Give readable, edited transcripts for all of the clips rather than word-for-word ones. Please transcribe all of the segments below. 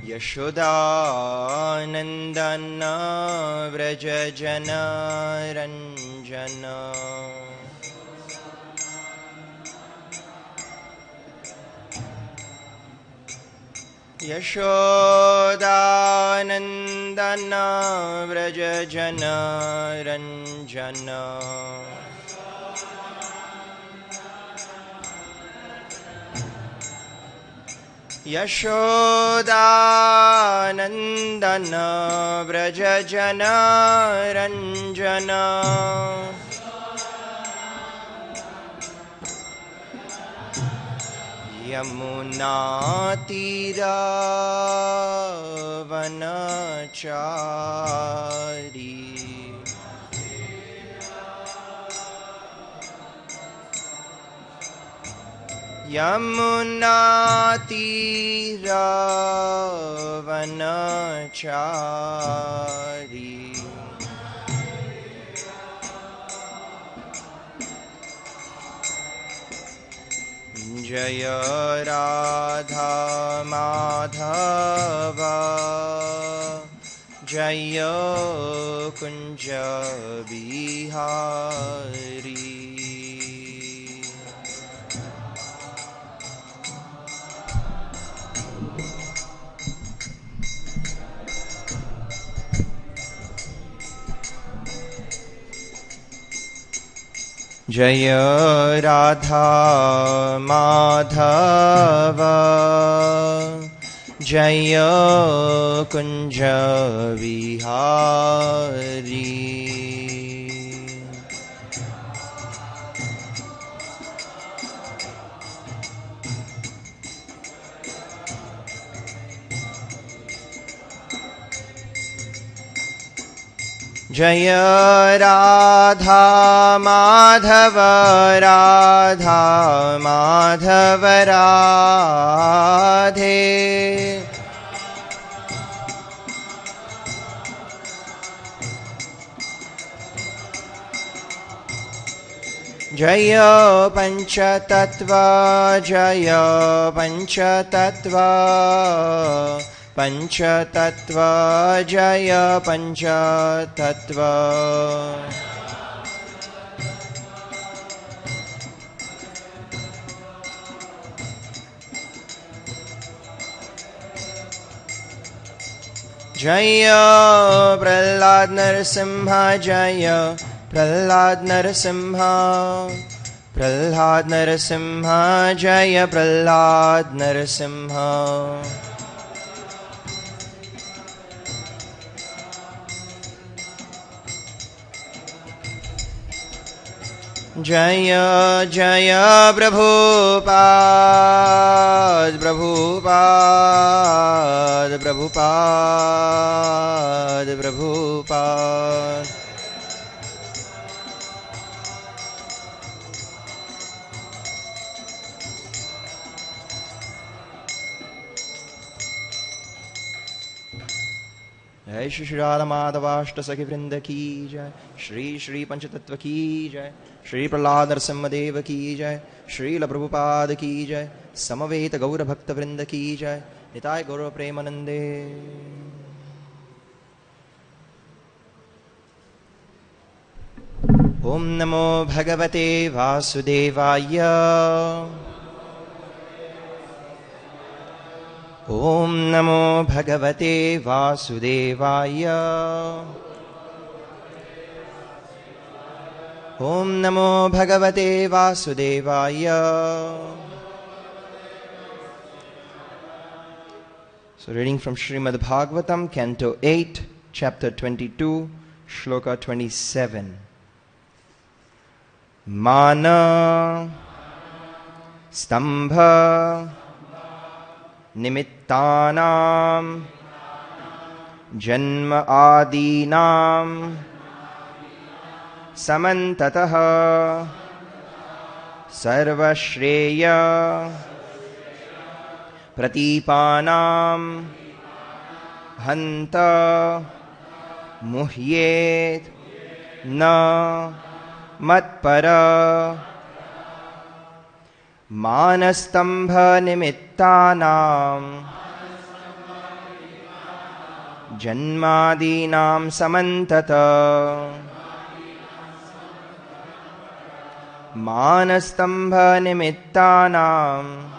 यशोदानन्दन व्रज जनरञ्जन यशोदानन्दन व्रज जनरञ्जन यशोदानन्दन व्रज जनरञ्जन यमुनातीरावनचारी यमुनातीरावनचारी जय राधा माधव जय कुंज बिहारी जय राधा माधव जय कुंज विहारी जय राधा माधव राधा माधव राधे जय पंचतत्व जय पंचतत्व पंचतत्व जय पंचतत्व जय प्रहलाद नरसिंह जय प्रहलाद नरसिंह प्रहलाद नरसिंह जय प्रहलाद नरसिंह जय जय प्रभुपाद प्रभुपाद प्रभुपाद प्रभुपाद जय श्री श्री राधा माधवाष्ट सखी वृंद की जय श्री श्री पंचतत्व की जय श्री प्रहलाद नरसिम्हदेव की जय श्रील प्रभुपाद की जय समवेत गौर भक्त वृंद की जय निताय गौर प्रेमानंदे। ओम नमो भगवते वासुदेवाय ओम नमो भगवते वासुदेवाय ओम नमो भगवते वासुदेवाय। So reading from Srimad Bhagavatam, Canto 8, Chapter 22, Shloka 27. Mana Stambha Nimittanam Janma Adinam Samantataha Sarvashreya Pratipanam Hanta Muhyet Na Matpara Manastambha Nimittanam Janmadinam samantata Manastambha nimittanam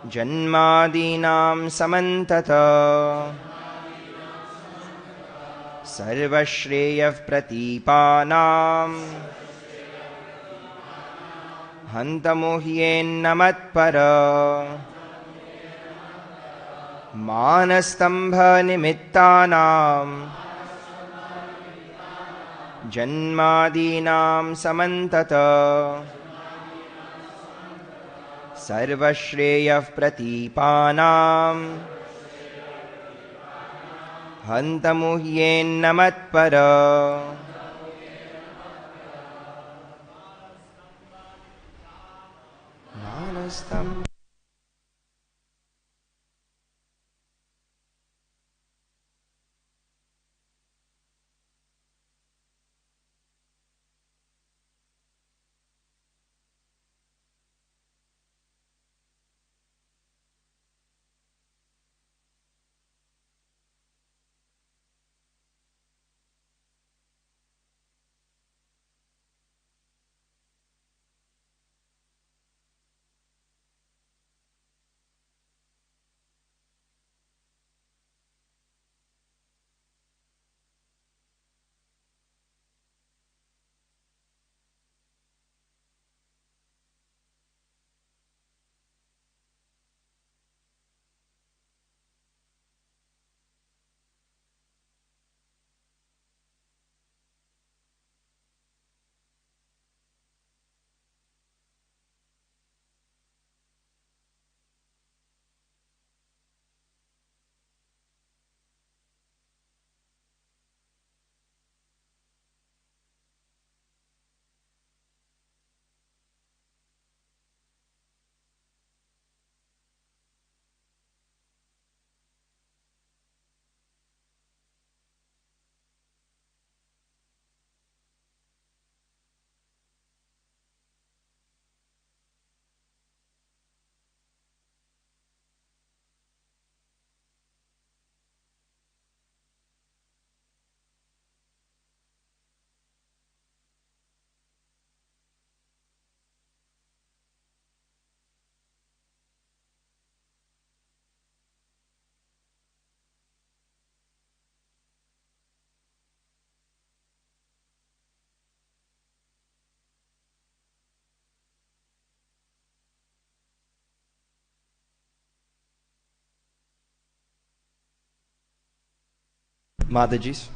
Janmadinam samantata Sarvashreyav pratipanam Hantamuhyen namatpara Manastambha nimittanam Janmadinam samantata Sarvashreyav pratipanam Hantamuhyen namatpara Manastambha. Madajis.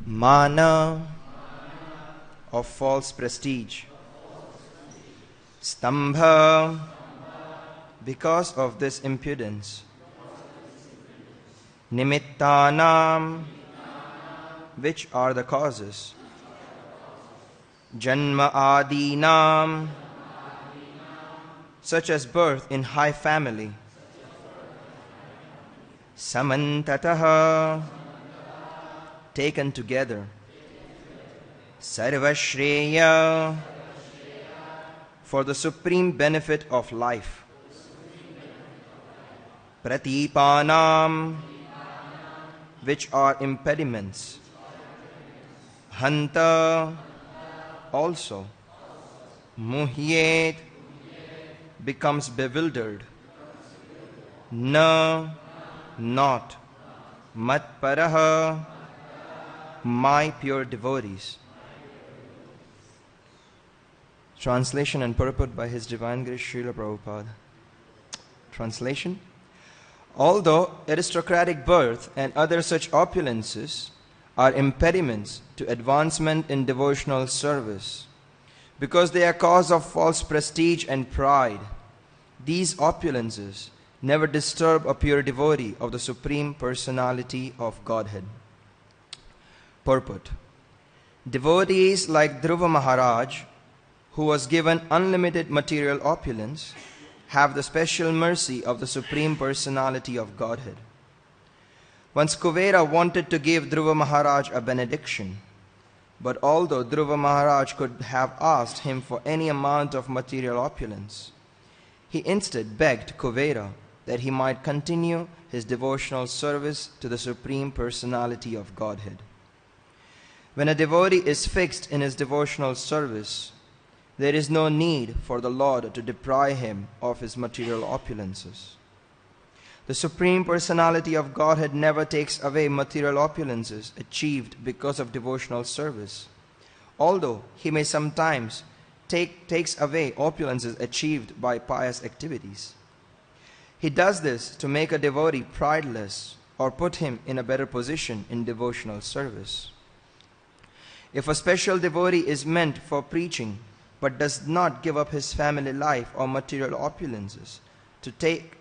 Mana of false prestige. Stambha because of this impudence. Nimittanam which are the causes. Janma adinam such as birth in high family. Samantataha taken together. Sarvashreya for the supreme benefit of life. Pratipanam which are impediments. Hanta also muhyet, becomes bewildered, na, not, matparaha, my pure devotees. Translation and purport by His Divine Grace Srila Prabhupada. Translation: although aristocratic birth and other such opulences are impediments to advancement in devotional service, because they are cause of false prestige and pride, these opulences never disturb a pure devotee of the Supreme Personality of Godhead. Purport: devotees like Dhruva Mahārāja, who was given unlimited material opulence, have the special mercy of the Supreme Personality of Godhead. Once Kuvera wanted to give Dhruva Mahārāja a benediction, but although Dhruva Mahārāja could have asked him for any amount of material opulence, he instead begged Kuvera that he might continue his devotional service to the Supreme Personality of Godhead. When a devotee is fixed in his devotional service, there is no need for the Lord to deprive him of his material opulences. The Supreme Personality of Godhead never takes away material opulences achieved because of devotional service, although He may sometimes takes away opulences achieved by pious activities. He does this to make a devotee prideless or put him in a better position in devotional service. If a special devotee is meant for preaching but does not give up his family life or material opulences to take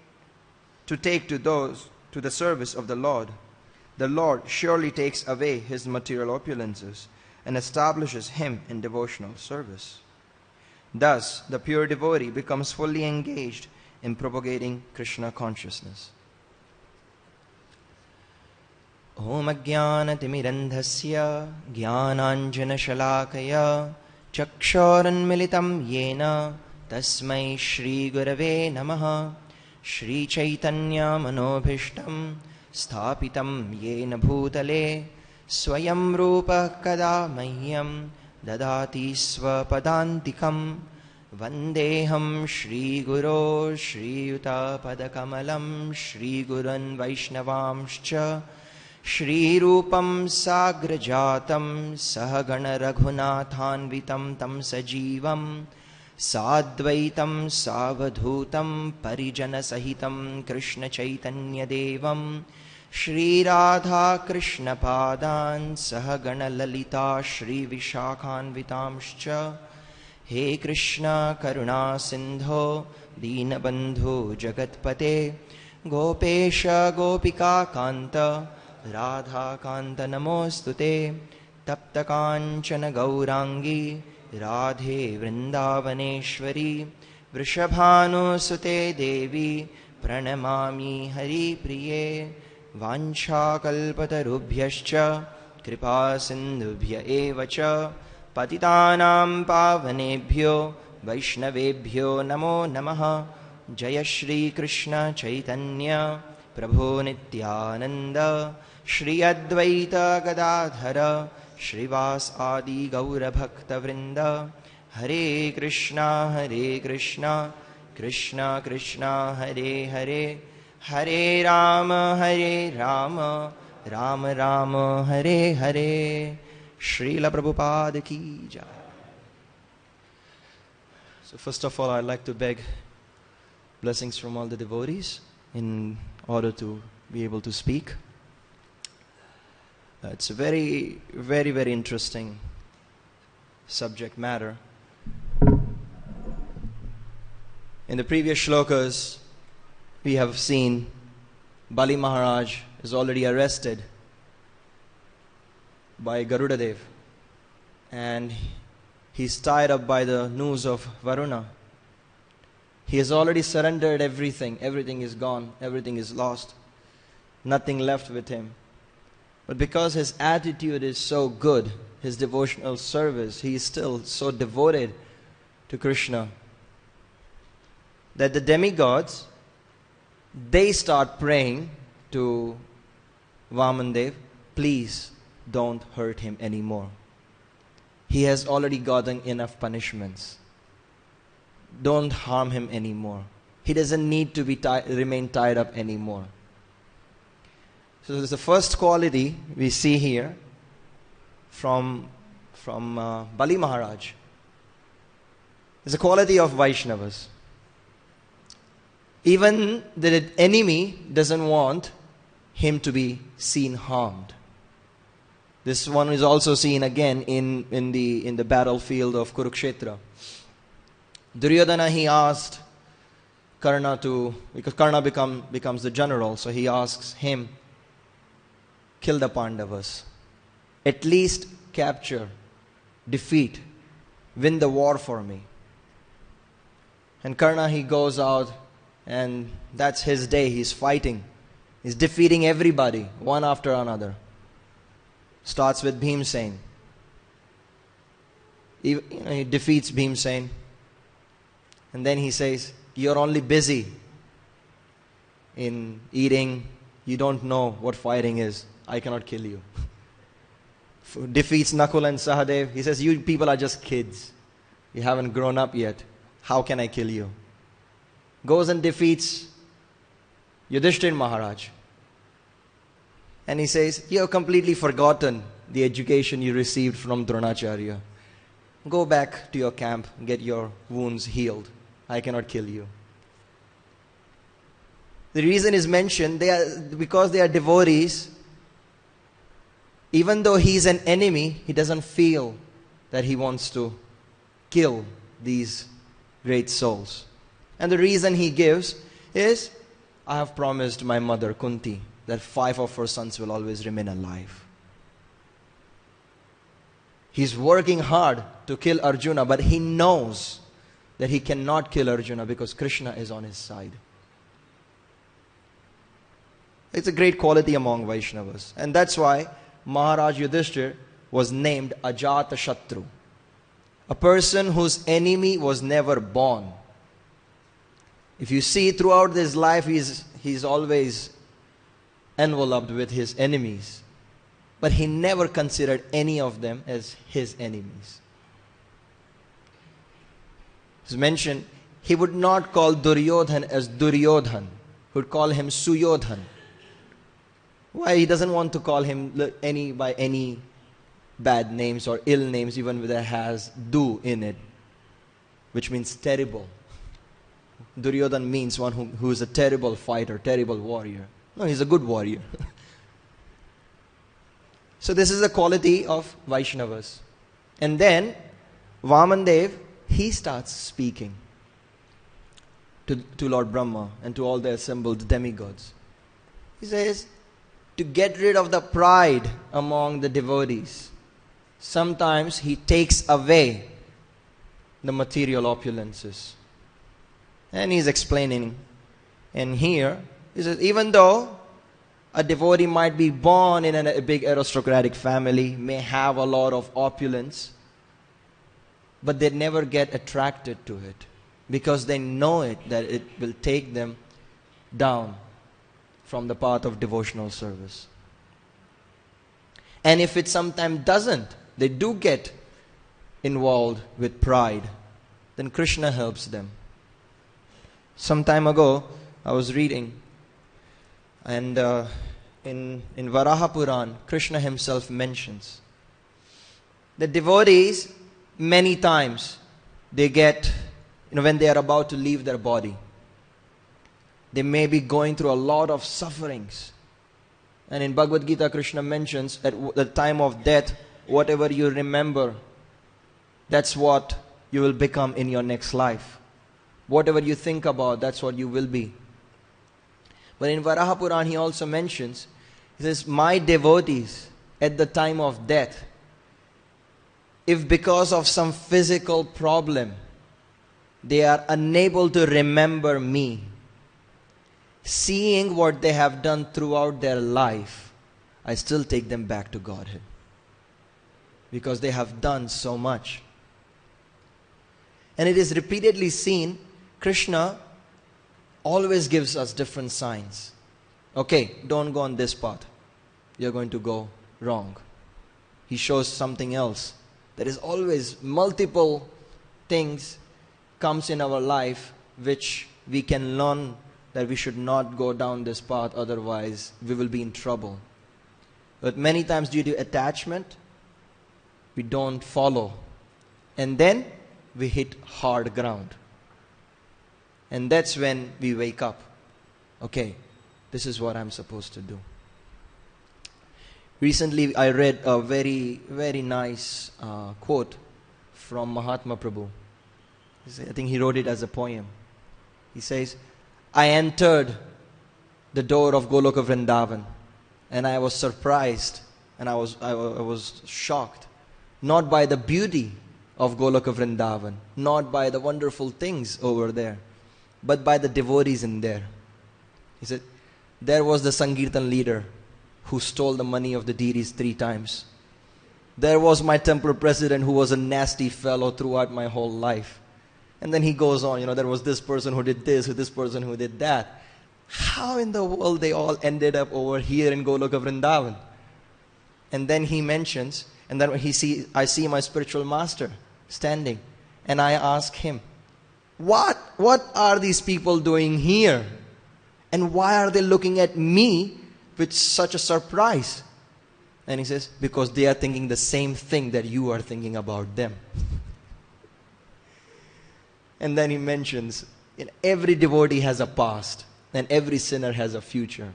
to the service of the Lord surely takes away his material opulences and establishes him in devotional service. Thus, the pure devotee becomes fully engaged in propagating Kṛṣṇa consciousness. Om ajnanatimidandhasya jnananjanashalakaya chakshuranmilitam yena tasmai Shri Gurave Namaha. Shri Chaitanya manobhishtam sthapitam yena bhutale swayam rupa kada mahyam dadati svapadantikam vandeham Shri Guru Shri Yuta padakamalam Shri Gurun Vaishnavamscha Shri Rupam Sagrajatam Sahagana Raghunathanvitam Tam Sajivam Sadvaitam Savadhutam Parijana Sahitam Krishna Chaitanya Devam Shri Radha Krishna Padan Sahagana Lalita Shri Vishakhanvitamscha He Krishna Karuna Sindho Deenabandhu Jagatpate Gopesha Gopika Kanta Radha Kanta Namostute Tapta Kanchana Gaurangi Radhe Vrindavaneshwari Vrishabhanusute Devi Pranamami Hari Priye Vancha Kalpatarubhyascha Kripa Sindhubhya Evacha Patitanam Pavanebhyo Vaishnavebhyo Namo Namaha Jaya Shri Krishna Chaitanya Prabhu Nityananda Shri Advaita Gadadhara Shrivas Adi Gaura Bhakta Vrinda Hare Krishna Krishna Krishna Hare Hare Hare Rama Rama Rama Hare Hare. Srila Prabhupada ki jai. So first of all, I'd like to beg blessings from all the devotees in order to be able to speak. It's a very, very, very interesting subject matter. In the previous shlokas, we have seen Bali Maharaj is already arrested by Garuda Dev, and he's tied up by the noose of Varuna. He has already surrendered everything. Everything is gone. Everything is lost. Nothing left with him. But because his attitude is so good, his devotional service, he is still so devoted to Krishna, that the demigods, they start praying to Vaman Dev, please don't hurt him anymore. He has already gotten enough punishments. Don't harm him anymore. He doesn't need to remain tied up anymore. So this is the first quality we see here from Bali Maharaj. It's a quality of Vaishnavas. Even the enemy doesn't want him to be seen harmed. This one is also seen again in the battlefield of Kurukshetra. Duryodhana, he asked Kṛṣṇa because Kṛṣṇa becomes the general, so he asks him, kill the Pandavas. At least capture, defeat, win the war for me. And Kṛṣṇa, he goes out, and that's his day. He's fighting. He's defeating everybody, one after another. Starts with Bhimsen. He defeats Bhimsen. And then he says, you're only busy in eating. You don't know what fighting is. I cannot kill you. Defeats Nakul and Sahadev. He says, you people are just kids. You haven't grown up yet. How can I kill you? Goes and defeats Yudhishthira Maharaj. And he says, you have completely forgotten the education you received from Dronacharya. Go back to your camp, get your wounds healed. I cannot kill you. The reason is mentioned, because they are devotees. Even though he is an enemy, he doesn't feel that he wants to kill these great souls. And the reason he gives is, I have promised my mother Kunti that 5 of her sons will always remain alive. He's working hard to kill Arjuna, but he knows that he cannot kill Arjuna because Kṛṣṇa is on his side. It's a great quality among Vaishnavas. And that's why Maharaj Yudhishthira was named Ajata Shatru. A person whose enemy was never born. If you see throughout his life, he's always enveloped with his enemies. But he never considered any of them as his enemies. It's mentioned, he would not call Duryodhan as Duryodhan. He would call him Suyodhan. Why? He doesn't want to call him by any bad names or ill names, even if that has du in it, which means terrible. Duryodhan means one who is a terrible fighter, terrible warrior. No, he's a good warrior. So this is the quality of Vaishnavas. And then Vamandev, he starts speaking to Lord Brahma and to all the assembled demigods. He says, to get rid of the pride among the devotees, sometimes he takes away the material opulences. And he's explaining. And here, he says, even though a devotee might be born in a big aristocratic family, may have a lot of opulence, but they never get attracted to it because they know that it will take them down from the path of devotional service. And if it sometimes doesn't, they do get involved with pride, then Kṛṣṇa helps them. Some time ago, I was reading, and in Varaha Puran, Kṛṣṇa himself mentions the devotees, many times, they get, when they are about to leave their body, they may be going through a lot of sufferings. And in Bhagavad Gita, Kṛṣṇa mentions at the time of death, whatever you remember, that's what you will become in your next life. Whatever you think about, that's what you will be. But in Varaha Puran, he also mentions, he says, my devotees at the time of death, if because of some physical problem, they are unable to remember me, seeing what they have done throughout their life, I still take them back to Godhead. Because they have done so much. And it is repeatedly seen, Kṛṣṇa always gives us different signs. Okay, don't go on this path. You're going to go wrong. He shows something else. There is always multiple things comes in our life which we can learn that we should not go down this path, otherwise we will be in trouble. But many times due to attachment, we don't follow. And then we hit hard ground. And that's when we wake up. Okay, this is what I'm supposed to do. Recently I read a very, very nice quote from Mahatma Prabhu. I think he wrote it as a poem. He says, I entered the door of Goloka Vrindavan and I was surprised and I was shocked, not by the beauty of Goloka Vrindavan, not by the wonderful things over there, but by the devotees in there. He said, there was the Sankirtan leader who stole the money of the deities 3 times. There was my temple president who was a nasty fellow throughout my whole life. And then he goes on, there was this person who did this, this person who did that. How in the world they all ended up over here in Goloka Vrindavan? And then he mentions, and then I see my spiritual master standing, and I ask him, what are these people doing here? And why are they looking at me with such a surprise? And he says, because they are thinking the same thing that you are thinking about them. And then he mentions, every devotee has a past and every sinner has a future.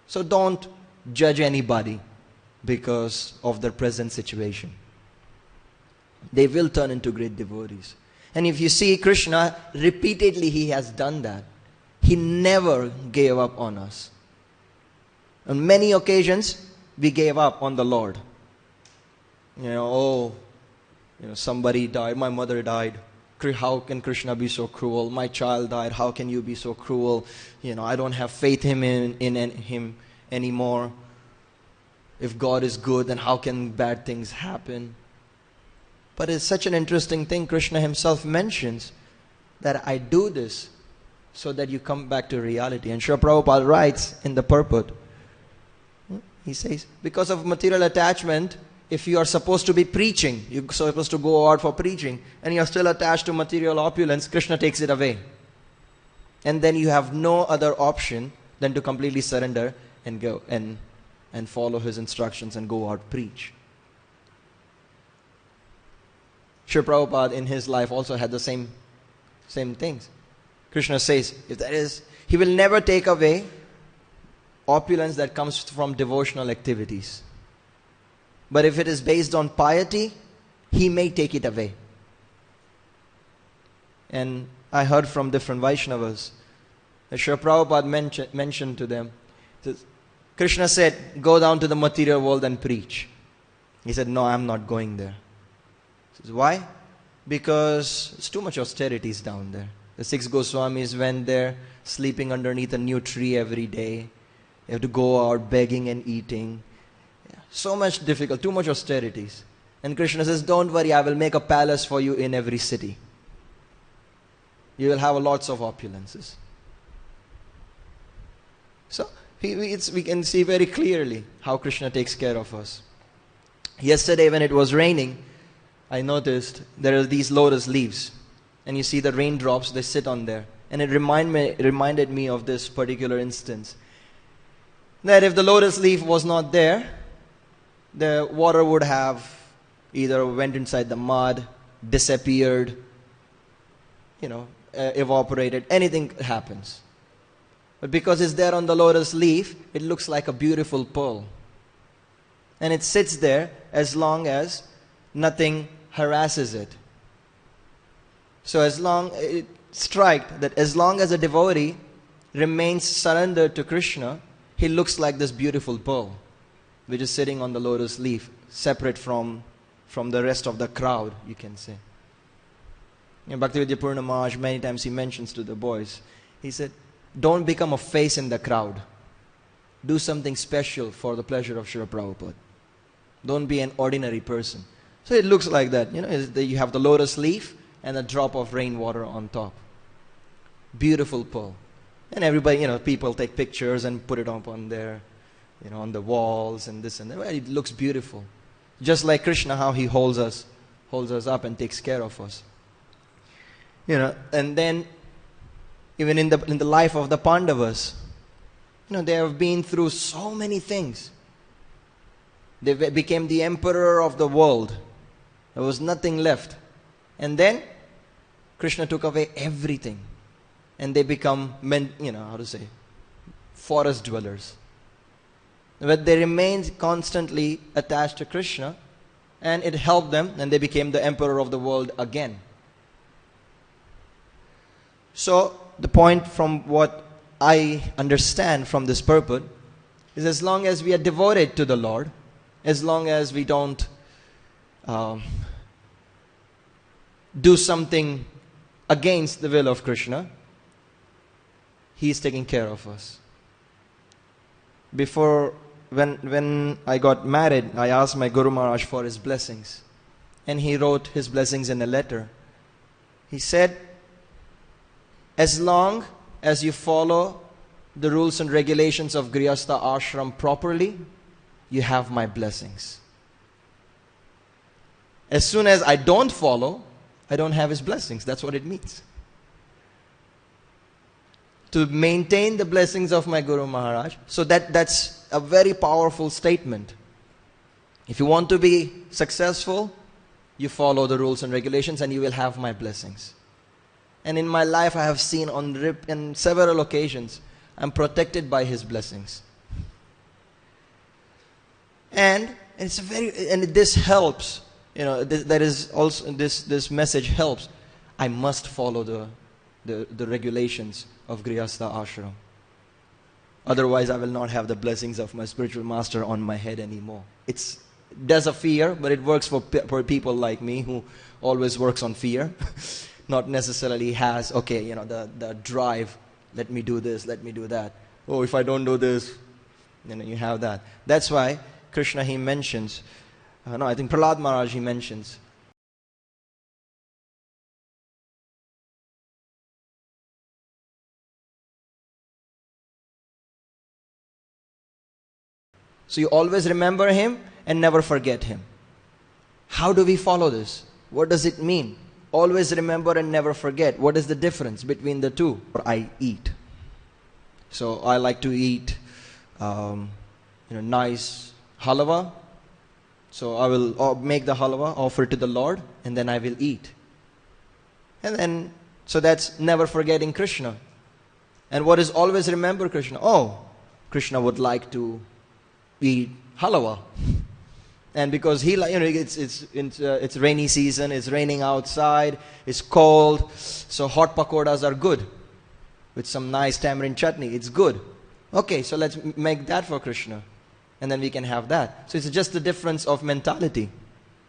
So don't judge anybody because of their present situation. They will turn into great devotees. And if you see Krishna, repeatedly he has done that. He never gave up on us. On many occasions, we gave up on the Lord. Somebody died, my mother died. How can Krishna be so cruel? My child died, how can you be so cruel? I don't have faith in him anymore. If God is good, then how can bad things happen? But it's such an interesting thing. Krishna himself mentions that I do this so that you come back to reality. And Srila Prabhupada writes in the purport, he says, because of material attachment, if you are supposed to be preaching, you're supposed to go out for preaching, and you're still attached to material opulence, Krishna takes it away. And then you have no other option than to completely surrender and go and follow his instructions and go out preach. Srila Prabhupada in his life also had the same things. Krishna says, he will never take away opulence that comes from devotional activities. But if it is based on piety, he may take it away. And I heard from different Vaishnavas that Srila Prabhupada mentioned to them, Krishna said, go down to the material world and preach. He said, no, I'm not going there. He says, why? Because it's too much austerities down there. The 6 Goswamis went there, sleeping underneath a new tree every day. You have to go out begging and eating. So much difficult, too much austerities. And Krishna says, don't worry, I will make a palace for you in every city. You will have lots of opulences. So, we can see very clearly how Krishna takes care of us. Yesterday when it was raining, I noticed there are these lotus leaves. And you see the raindrops, they sit on there. And it reminded me of this particular instance. That if the lotus leaf was not there, the water would have either went inside the mud, disappeared, evaporated, anything happens. But because it's there on the lotus leaf, it looks like a beautiful pearl. And it sits there as long as nothing harasses it. So as long as a devotee remains surrendered to Krishna, he looks like this beautiful pearl, which is sitting on the lotus leaf, separate from the rest of the crowd, you can say. Bhaktivedanta Purna Maharaj, many times he mentions to the boys, he said, don't become a face in the crowd. Do something special for the pleasure of Srila Prabhupada. Don't be an ordinary person. So it looks like that. You have the lotus leaf and a drop of rainwater on top. Beautiful pearl. And everybody, people take pictures and put it up on their, on the walls and this and that. Well, it looks beautiful. Just like Krishna, how he holds us holds us up and takes care of us. And then even in the life of the Pandavas, they have been through so many things. They became the emperor of the world. There was nothing left. And then Krishna took away everything. And they become, forest dwellers. But they remained constantly attached to Krishna. And it helped them. And they became the emperor of the world again. So, the point from what I understand from this purport is, as long as we are devoted to the Lord, as long as we don't do something against the will of Krishna, He is taking care of us. Before, when I got married, I asked my Guru Maharaj for his blessings. And he wrote his blessings in a letter. He said, as long as you follow the rules and regulations of Grihastha Ashram properly, you have my blessings. As soon as I don't follow, I don't have his blessings. That's what it means. To maintain the blessings of my Guru Maharaj. So that's a very powerful statement. If you want to be successful, you follow the rules and regulations and you will have my blessings. And in my life I have seen on several occasions, I'm protected by his blessings. And this helps. That is also, this message helps. I must follow the regulations of Grihastha Ashram. Otherwise I will not have the blessings of my spiritual master on my head anymore. There's a fear, but it works for people like me who always works on fear. Not necessarily has, the drive, let me do this, let me do that. Oh, if I don't do this, you have that. That's why Krishna, he mentions, I think Prahlad Maharaj, he mentions, so you always remember him and never forget him. How do we follow this? What does it mean? Always remember and never forget. What is the difference between the two? I eat. So I like to eat nice halwa. So I will make the halwa, offer it to the Lord, and then I will eat. And then, so that's never forgetting Krishna. And what is always remember Krishna? Oh, Krishna would like to eat halwa. And because it's rainy season, it's raining outside, it's cold, so hot pakoras are good. With some nice tamarind chutney, it's good. Okay, so let's make that for Krishna. And then we can have that. So it's just the difference of mentality.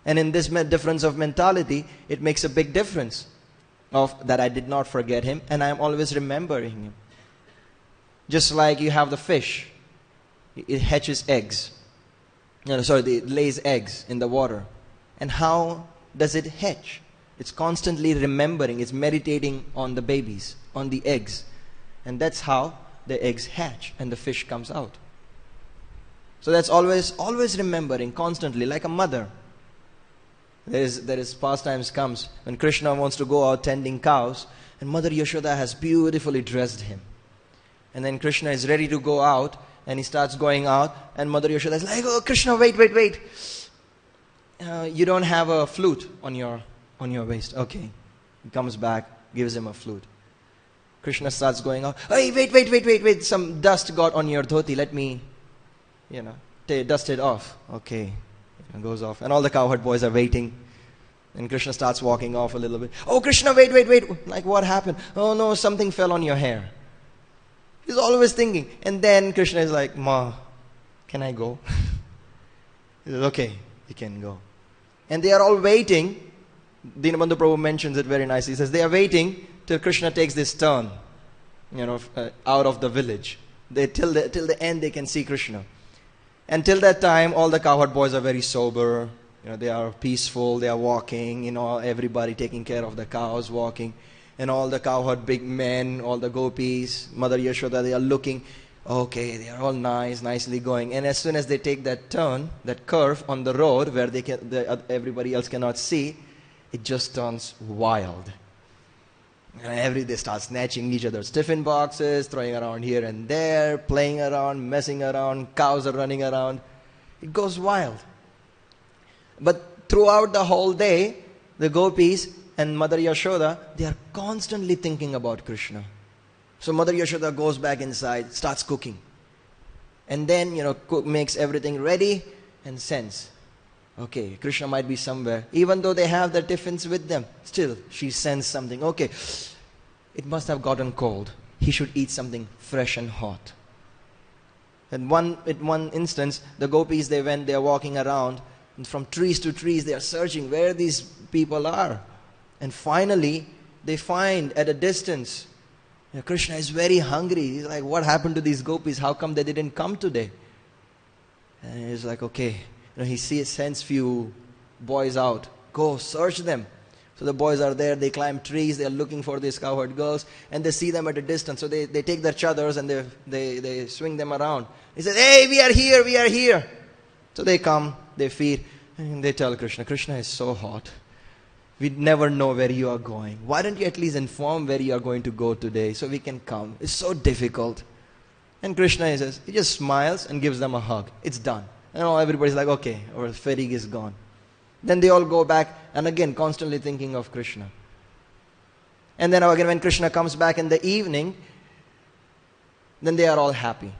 And in this difference of mentality, it makes a big difference of that I did not forget him and I am always remembering him. Just like you have the fish. It hatches eggs. It lays eggs in the water. And how does it hatch? It's constantly remembering, it's meditating on the babies, on the eggs. And that's how the eggs hatch and the fish comes out. So that's always remembering, constantly, like a mother. There is pastimes comes when Krishna wants to go out tending cows, and Mother Yashoda has beautifully dressed him. And then Krishna is ready to go out, and he starts going out, and Mother Yashoda is like, oh Krishna, wait. You don't have a flute on your waist. Okay. He comes back, gives him a flute. Krishna starts going out. Hey, wait. Some dust got on your dhoti. Let me, dust it off. Okay. It goes off. And all the cowherd boys are waiting. And Krishna starts walking off a little bit. Oh, Krishna, wait. Like, what happened? Oh, no, something fell on your hair. He's always thinking. And then Krishna is like, Ma, can I go? He says, okay, you can go. And they are all waiting. Dinabandhu Prabhu mentions it very nicely. He says, they are waiting till Krishna takes this turn, out of the village. Till the end they can see Krishna. And till that time, all the cowherd boys are very sober. They are peaceful, they are walking, everybody taking care of the cows, walking. And all the cowherd big men, all the gopis, Mother Yashoda, they are looking. Okay, they are all nicely going. And as soon as they take that turn, that curve on the road where everybody else cannot see, it just turns wild. And they start snatching each other's tiffin boxes, throwing around here and there, playing around, messing around, cows are running around. It goes wild. But throughout the whole day, the gopis and Mother Yashoda, they are constantly thinking about Krishna. So Mother Yashoda goes back inside, starts cooking. And then, makes everything ready and sends. Okay, Krishna might be somewhere. Even though they have their tiffins with them, still she sends something. Okay, it must have gotten cold. He should eat something fresh and hot. And at one instance, the gopis, they are walking around, and from trees to trees, they are searching where these people are. And finally, they find at a distance, Krishna is very hungry. He's like, what happened to these gopis? How come they didn't come today? And he's like, okay. He sends few boys out. Go, search them. So the boys are there. They climb trees. They are looking for these cowherd girls. And they see them at a distance. So they take their chadars and they swing them around. He says, hey, we are here, we are here. So they come, they feed. And they tell Krishna, Krishna is so hot. We never know where you are going. Why don't you at least inform where you are going to go today so we can come? It's so difficult. And Krishna, he just smiles and gives them a hug. It's done. And everybody's like, okay, our fatigue is gone. Then they all go back and again constantly thinking of Krishna. And then again when Krishna comes back in the evening, then they are all happy.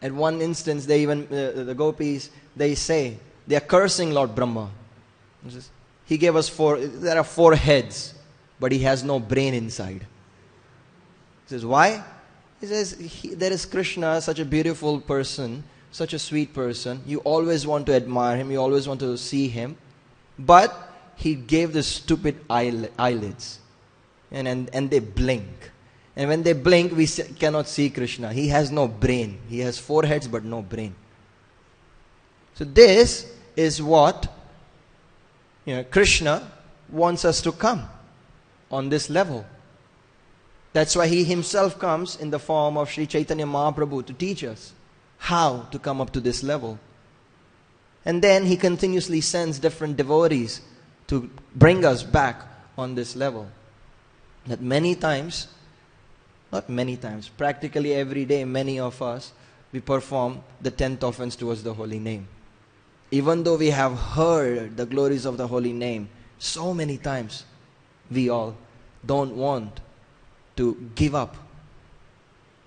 At one instance, the gopis, they say, they are cursing Lord Brahma. He gave us there are 4 heads, but he has no brain inside. He says, why? He says, there is Krishna, such a beautiful person, such a sweet person. You always want to admire him. You always want to see him. But he gave the stupid eyelids. And they blink. And when they blink, we cannot see Krishna. He has no brain. He has 4 heads but no brain. So this is what Krishna wants us to come on this level. That's why he himself comes in the form of Sri Chaitanya Mahaprabhu to teach us how to come up to this level. And then he continuously sends different devotees to bring us back on this level. That many times, not many times, practically every day, many of us, we perform the 10th offense towards the holy name. Even though we have heard the glories of the holy name so many times, we all don't want to give up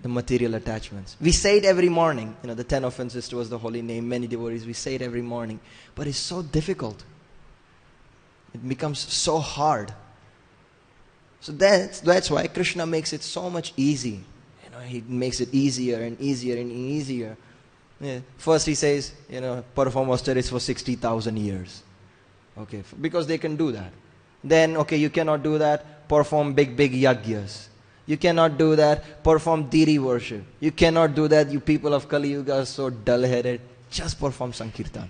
the material attachments. We say it every morning, the 10 offenses towards the holy name, many devotees, we say it every morning. But it's so difficult. It becomes so hard. So that's why Krishna makes it so much easy. He makes it easier and easier and easier. First he says, perform austerities for 60,000 years. Okay, because they can do that. Then, okay, you cannot do that, perform big yagyas. You cannot do that, perform deity worship. You cannot do that, you people of Kali Yuga are so dull-headed. Just perform Sankirtan.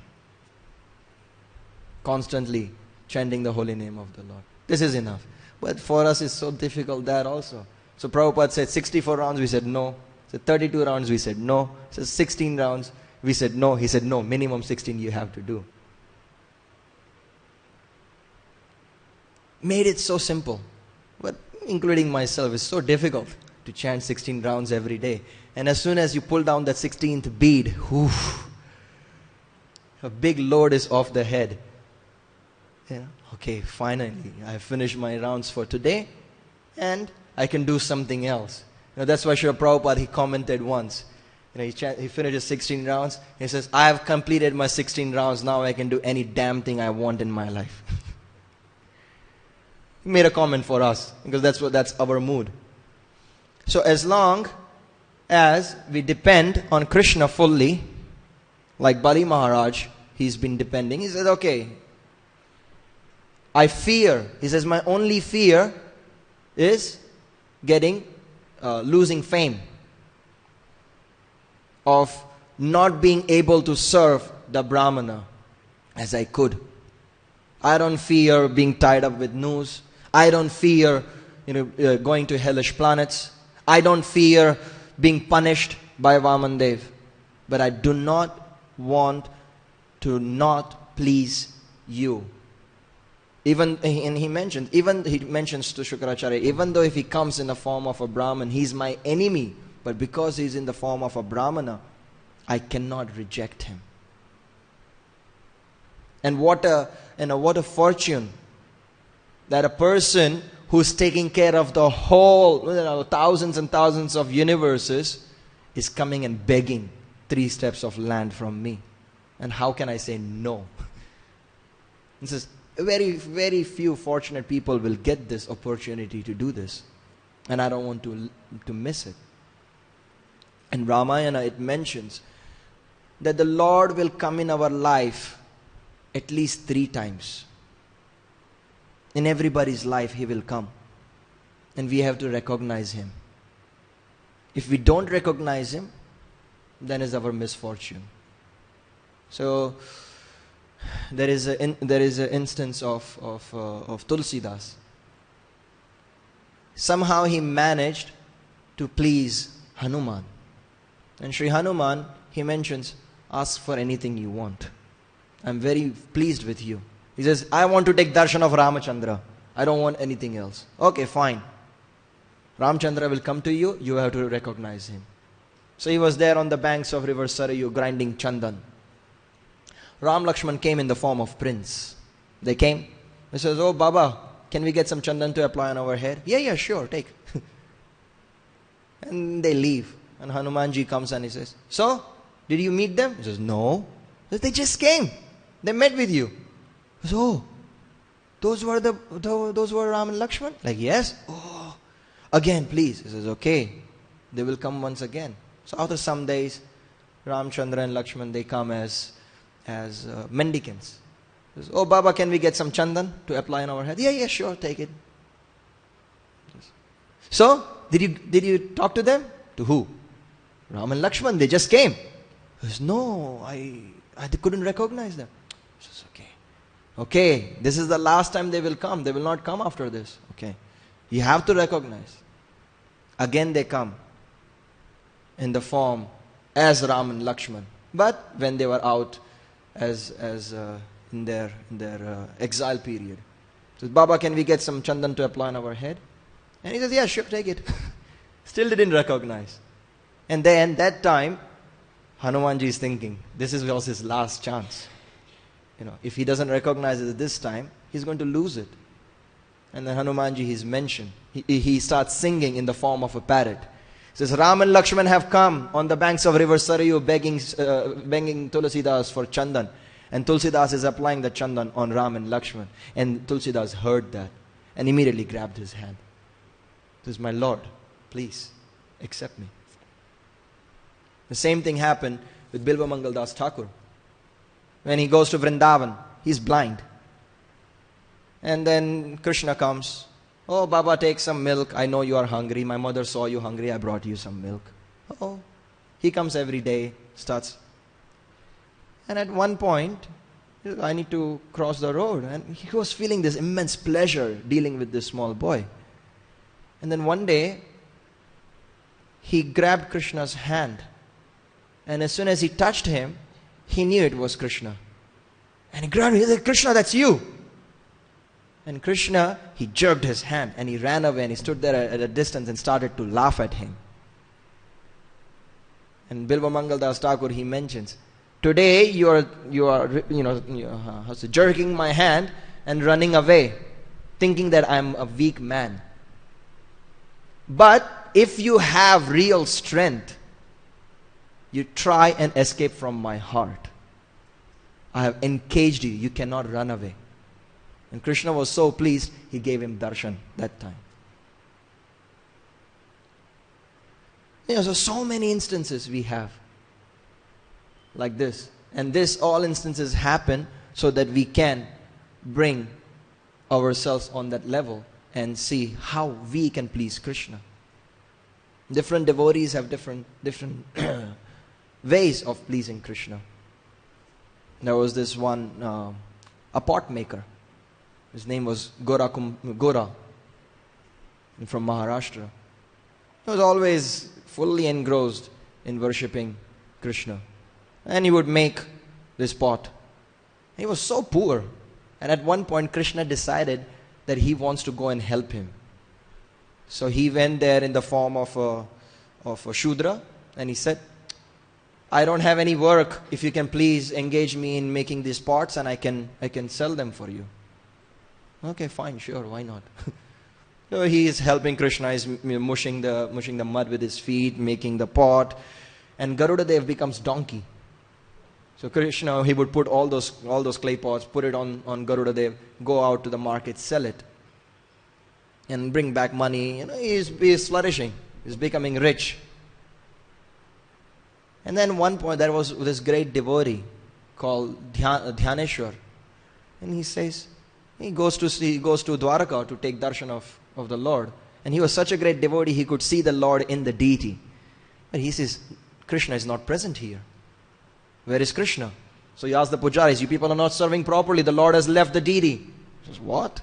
Constantly chanting the holy name of the Lord. This is enough. But for us it's so difficult that also. So Prabhupada said 64 rounds, we said no. He said 32 rounds, we said no. He said 16 rounds, we said no. He said no, minimum 16 you have to do. Made it so simple. But including myself, it's so difficult to chant 16 rounds every day. And as soon as you pull down that 16th bead, a big load is off the head. Okay, finally, I have finished my rounds for today and I can do something else. That's why Srila Prabhupada, he commented once. He finishes 16 rounds. He says, I have completed my 16 rounds. Now I can do any damn thing I want in my life. He made a comment for us because that's our mood. So as long as we depend on Krishna fully, like Bali Maharaj, he's been depending. He says, okay, I fear. He says, my only fear is losing fame, of not being able to serve the Brahmana as I could. I don't fear being tied up with noose. I don't fear going to hellish planets. I don't fear being punished by Vamandev. But I do not want to not please you. And he mentions to Shukracharya, even though if he comes in the form of a Brahman, he's my enemy. But because he's in the form of a Brahmana, I cannot reject him. And what a fortune that a person who's taking care of the whole, thousands and thousands of universes is coming and begging 3 steps of land from me. And how can I say no? This is very, very few fortunate people will get this opportunity to do this. And I don't want to miss it. In Ramayana it mentions that the Lord will come in our life at least 3 times. In everybody's life he will come. And we have to recognize him. If we don't recognize him, then is our misfortune. So there is an instance of Tulsidas. Somehow he managed to please Hanuman. And Sri Hanuman, he mentions, ask for anything you want. I'm very pleased with you. He says, I want to take darshan of Ramachandra. I don't want anything else. Okay, fine. Ramchandra will come to you. You have to recognize him. So he was there on the banks of river Sarayu grinding chandan. Ram Lakshman came in the form of prince. They came. He says, oh Baba, can we get some chandan to apply on our head? Yeah, sure, take. And they leave. And Hanumanji comes and he says, so, did you meet them? He says, no. He says, they just came. They met with you. He says, oh, those were Ram and Lakshman? Like, yes. Oh, again, please. He says, okay. They will come once again. So after some days, Ramchandra and Lakshman, they come as mendicants. He says, oh Baba, can we get some chandan to apply on our head? Yeah, sure, take it. So, did you talk to them? To who? Ram and Lakshman, they just came. He says, no, I couldn't recognize them. He says, okay, this is the last time they will come. They will not come after this. Okay, you have to recognize. Again they come in the form as Ram and Lakshman. But when they were out as in their exile period. Says, Baba, can we get some chandan to apply on our head? And he says, yeah, sure, take it. Still didn't recognize. And then that time, Hanumanji is thinking, this was his last chance. If he doesn't recognize it this time, he's going to lose it. And then Hanumanji is mentioned. He starts singing in the form of a parrot. He says, Ram and Lakshman have come on the banks of river Sarayu begging Tulsidas for chandan. And Tulsidas is applying the chandan on Ram and Lakshman. And Tulsidas heard that and immediately grabbed his hand. He says, my Lord, please accept me. The same thing happened with Bilva Mangal Das Thakur. When he goes to Vrindavan, he's blind. And then Krishna comes. Oh, Baba, take some milk. I know you are hungry. My mother saw you hungry. I brought you some milk. Oh, he comes every day, starts. And at one point, I need to cross the road. And he was feeling this immense pleasure dealing with this small boy. And then one day, he grabbed Krishna's hand. And as soon as he touched him, he knew it was Krishna. And he grabbed him. He said, Krishna, that's you. And Krishna, he jerked his hand and he ran away and he stood there at a distance and started to laugh at him. And Bilva Mangal Das Thakur, he mentions, today you are jerking my hand and running away, thinking that I'm a weak man. But if you have real strength, you try and escape from my heart. I have encaged you. You cannot run away. And Krishna was so pleased, he gave him darshan that time. So many instances we have like this. And all instances happen so that we can bring ourselves on that level and see how we can please Krishna. Different devotees have different ways of pleasing Krishna. There was this one, a pot maker. His name was Gaura from Maharashtra. He was always fully engrossed in worshipping Krishna. And he would make this pot. He was so poor. And at one point, Krishna decided that he wants to go and help him. So he went there in the form of a Shudra, and he said, I don't have any work. If you can please engage me in making these pots, and I can sell them for you. Okay, fine, sure, why not? So he is helping Krishna, is mushing the mud with his feet, making the pot, and Garuda-Dev becomes donkey. So Krishna, he would put all those clay pots, put it on Garuda-Dev, go out to the market, sell it, and bring back money. He is flourishing. He's becoming rich. And then one point, there was this great devotee called Dhyaneshwar, and he says he goes to Dwaraka to take darshan of the Lord, and he was such a great devotee he could see the Lord in the deity. But he says, Krishna is not present here. Where is Krishna? So he asked the pujaris, you people are not serving properly, the Lord has left the deity. He says, what?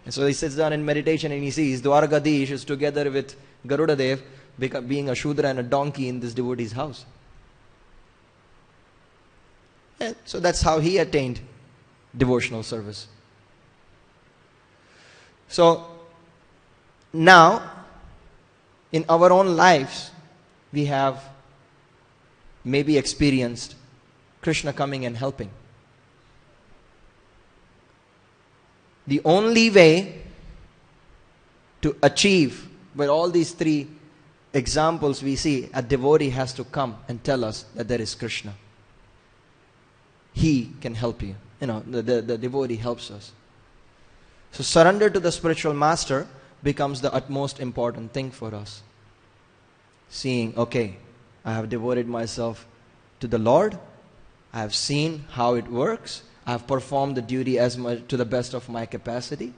And so he sits down in meditation and he sees Dwarkadish is together with Garuda-Dev, being a Shudra and a donkey in this devotee's house. And so that's how he attained devotional service. So now, in our own lives, we have maybe experienced Krishna coming and helping. The only way to achieve, with all these three examples we see, a devotee has to come and tell us that there is Krishna. He can help you. The devotee helps us. So surrender to the spiritual master becomes the utmost important thing for us. Seeing, okay, I have devoted myself to the Lord. I have seen how it works. I have performed the duty as much to the best of my capacity.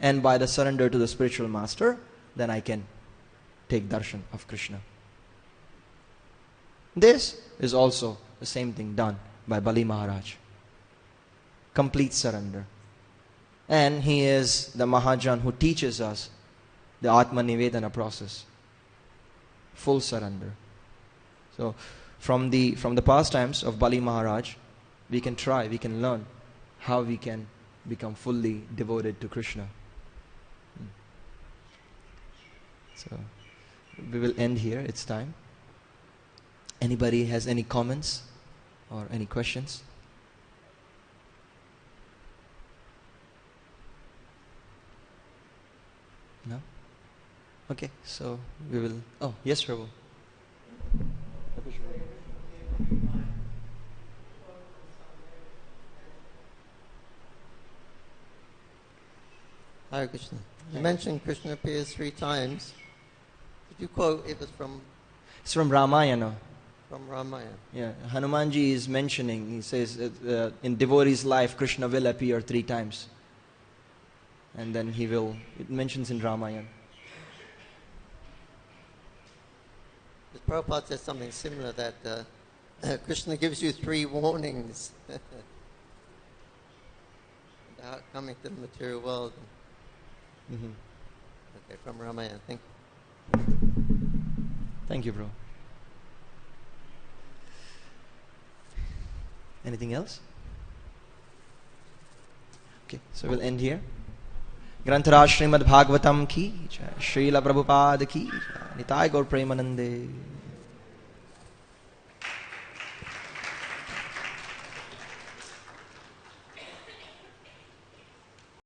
And by the surrender to the spiritual master, then I can take darshan of Krishna. This is also the same thing done by Bali Maharaj. Complete surrender. And he is the Mahajan who teaches us the Atma Nivedana process. Full surrender. So from the pastimes of Bali Maharaj, we can learn how we can become fully devoted to Krishna. So we will end here. It's time. Anybody has any comments or any questions? No? Okay, so we will... Oh, yes, Prabhu. Hare Krishna. You mentioned Krishna appears 3 times. Could you quote, it was from... It's from Ramayana. From Ramayana. Yeah, Hanumanji is mentioning, he says, in devotee's life, Krishna will appear 3 times. And then he will, it mentions in Ramayana. Prabhupada says something similar, that Krishna gives you 3 warnings about coming to the material world. Mm-hmm. Okay, from Ramayana. Thank you. Thank you, bro. Anything else? Okay, so we'll end here. Grantaraj Srimad Bhagavatam ki jai, Srila Prabhupada ki jai, Nitai Gaur Premanande.